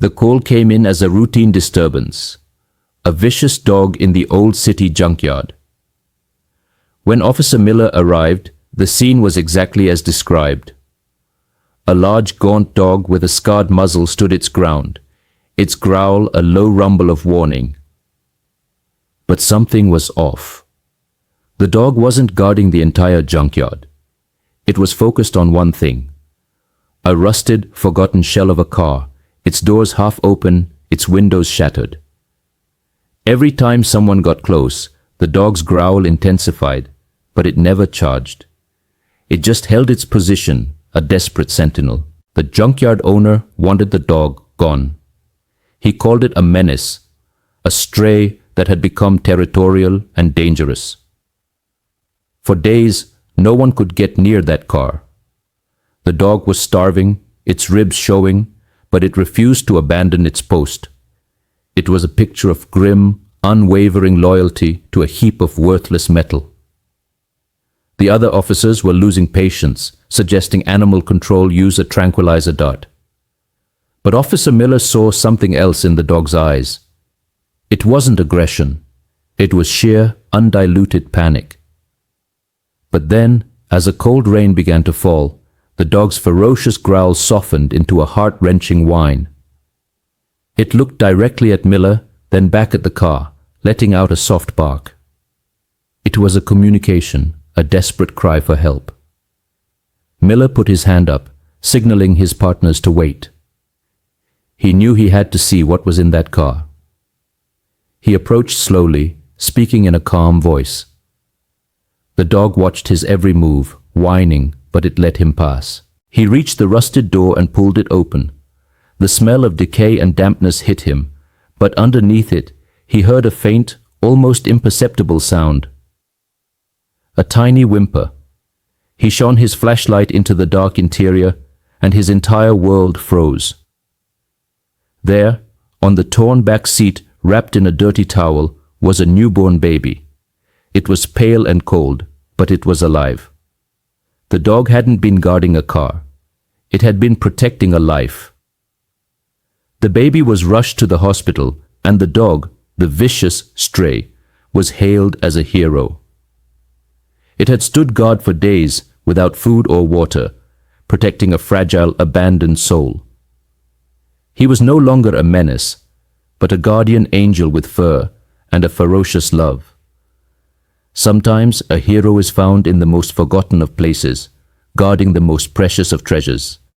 The call came in as a routine disturbance. A vicious dog in the old city junkyard. When Officer Miller arrived, the scene was exactly as described. A large gaunt dog with a scarred muzzle stood its ground, its growl a low rumble of warning. But something was off. The dog wasn't guarding the entire junkyard. It was focused on one thing. A rusted, forgotten shell of a car, its doors half open, its windows shattered. Every time someone got close, the dog's growl intensified, but it never charged. It just held its position, a desperate sentinel. The junkyard owner wanted the dog gone. He called it a menace, a stray that had become territorial and dangerous. For days, no one could get near that car. The dog was starving, its ribs showing, but it refused to abandon its post. It was a picture of grim, unwavering loyalty to a heap of worthless metal. The other officers were losing patience, suggesting animal control use a tranquilizer dart. But Officer Miller saw something else in the dog's eyes. It wasn't aggression. It was sheer, undiluted panic. But then, as a cold rain began to fall, the dog's ferocious growl softened into a heart-wrenching whine. It looked directly at Miller, then back at the car, letting out a soft bark. It was a communication, a desperate cry for help. Miller put his hand up, signaling his partners to wait. He knew he had to see what was in that car. He approached slowly, speaking in a calm voice. The dog watched his every move, whining, but it let him pass. He reached the rusted door and pulled it open. The smell of decay and dampness hit him, but underneath it, he heard a faint, almost imperceptible sound. A tiny whimper. He shone his flashlight into the dark interior, and his entire world froze. There, on the torn back seat, wrapped in a dirty towel, was a newborn baby. It was pale and cold, but it was alive. The dog hadn't been guarding a car. It had been protecting a life. The baby was rushed to the hospital, and the dog, the vicious stray, was hailed as a hero. It had stood guard for days without food or water, protecting a fragile, abandoned soul. He was no longer a menace, but a guardian angel with fur and a ferocious love. Sometimes a hero is found in the most forgotten of places, guarding the most precious of treasures.